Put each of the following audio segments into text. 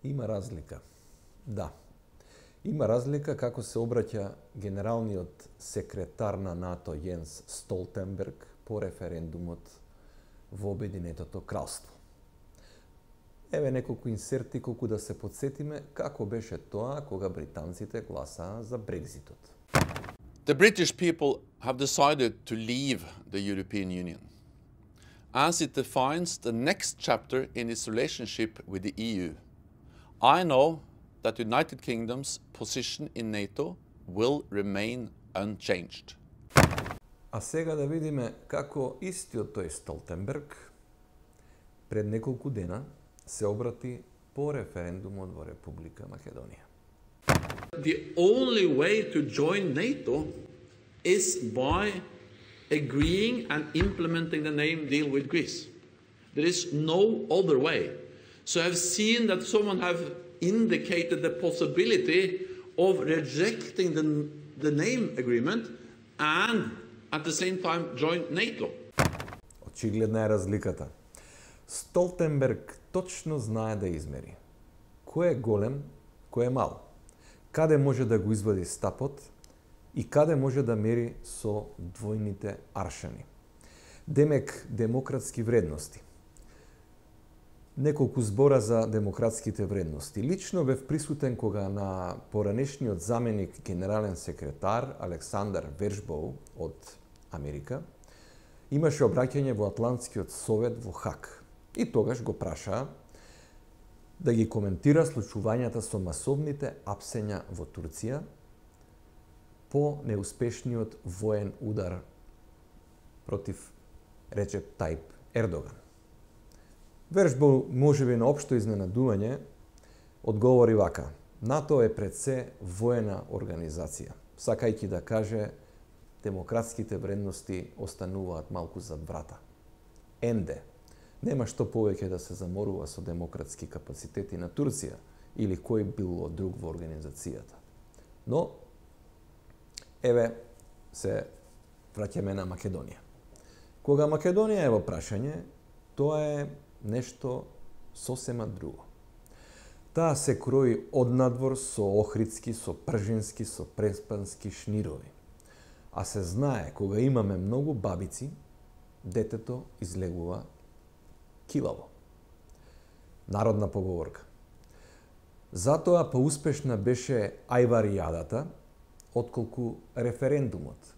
Има разлика. Да. Има разлика како се обраќа генералниот секретар на НАТО Јенс Столтенберг по референдумот во Обединетото кралство. Еве неколку инсерти колку да се подсетиме како беше тоа кога британците гласаа за Брекзитот. The British people have decided to leave the European Union, as it defines the next chapter in its relationship with the EU. I know that the United Kingdom's position in NATO will remain unchanged. А сега да видиме како истиот тој Столтенберг пред неколку дена се обрати по референдумот во Република Македонија. The only way to join NATO is by agreeing and implementing the name deal with Greece. There is no other way. So I've seen that someone have indicated the possibility of rejecting the name agreement and at the same time join NATO. Очигледна е разликата. Столтенберг точно знае да измери кој е голем, кој е мал, каде може да го извади стапот и каде може да мери со двојните аршани. Демек, демократски вредности. Неколку збора за демократските вредности. Лично бев присутен кога на поранешниот заменик генерален секретар Александар Вершбоу од Америка имаше обраќање во Атлантскиот совет во Хаг. И тогаш го прашаа да ги коментира случувањата со масовните апсења во Турција по неуспешниот воен удар против Речеп Тајп Ердоган. Вершбоу, можеби на општо изненадување, одговори вака: НАТО е пред се воена организација, сакајќи да каже демократските вредности остануваат малку зад врата. Енде, нема што повеќе да се заморува со демократски капацитети на Турција или кој било друг во организацијата. Но, еве, се враќаме на Македонија. Кога Македонија е во прашање, тоа е нешто сосема друго. Таа се крои однадвор со охридски, со пржински, со преспански шнирови. А се знае, кога имаме многу бабици, детето излегува килаво. Народна поговорка. Затоа поуспешна беше ајваријадата, отколку референдумот.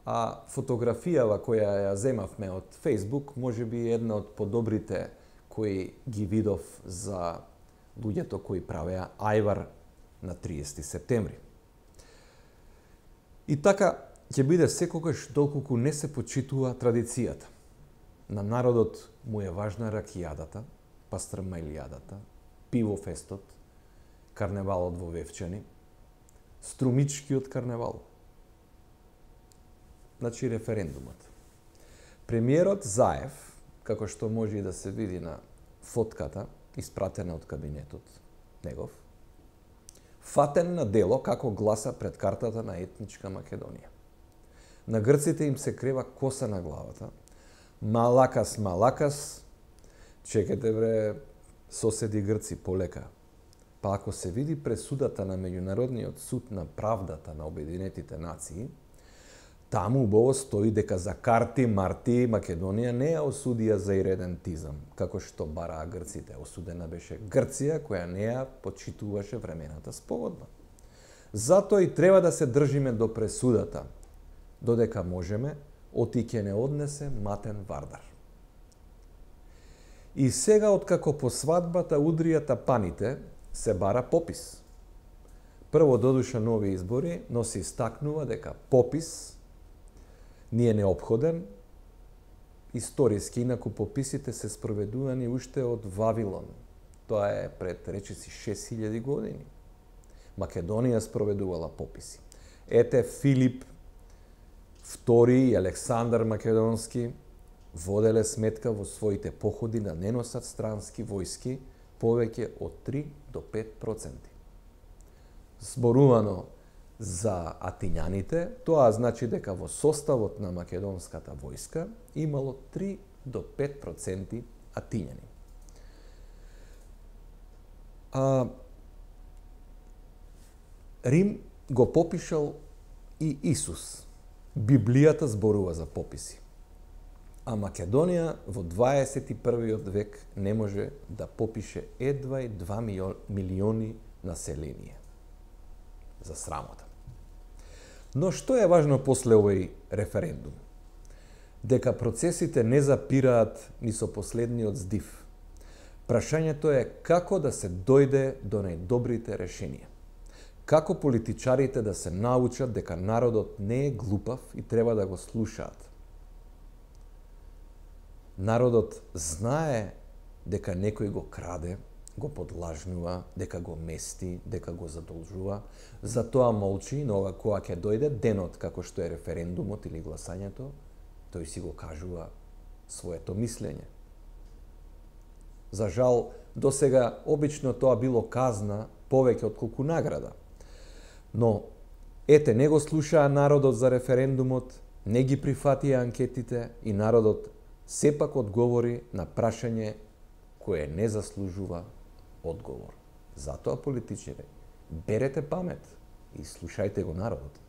А фотографијава која ја земавме од Facebook, може би една од подобрите кои ги видов за луѓето кои правеа ајвар на 30 септември. И така ќе биде секогаш доколку не се почитува традицијата. На народот му е важна ракијадата, пастрмајлијадата, пивофестот, карневалот во Вевчани, струмичкиот карневал. Значи референдумот. Премиерот Заев, како што може и да се види на фотката, испратена од кабинетот негов, фатен на дело како гласа пред картата на етничка Македонија. На грците им се крева коса на главата. Малакас, малакас, чекайте бре, соседи грци, полека. Па ако се види пресудата на Меѓународниот суд на правдата на Обединетите нации, таму убаво стои дека за карти марти Македонија не ја осудија за иредентизам, како што бараа грците. Осудена беше Грција, која не ја почитуваше времената спогодба. Затоа и треба да се држиме до пресудата, додека можеме, оти ќе не однесе матен Вардар. И сега, откако по свадбата удрија тапаните, се бара попис. Прво додуша нови избори, но се истакнува дека попис не е неопходен, историски, инаку пописите се спроведувани уште од Вавилон. Тоа е пред речиси 6000 години. Македонија спроведувала пописи. Ете Филип II и Александар Македонски воделе сметка во своите походи да не носат странски војски повеќе од 3 до 5%. Зборувано за атињаните, тоа значи дека во составот на македонската војска имало 3 до 5% атињани. Рим го попишал и Исус. Библијата зборува за пописи. А Македонија во 21. век не може да попише едва и 2 милиони население. За срамота. Но што е важно после овој референдум? Дека процесите не запираат ни со последниот здив. Прашањето е како да се дојде до најдобрите решенија. Како политичарите да се научат дека народот не е глупав и треба да го слушаат. Народот знае дека некој го краде, го подлажнува, дека го мести, дека го задолжува, затоа молчи, но кога ќе дојде денот како што е референдумот или гласањето, тој си го кажува своето мислење. За жал, досега обично тоа било казна повеќе отколку награда. Но, ете, не го слушаа народот за референдумот, не ги прифатија анкетите и народот сепак одговори на прашање кое не заслужува одговор. Затоа, политичари, берете памет и слушајте го народот.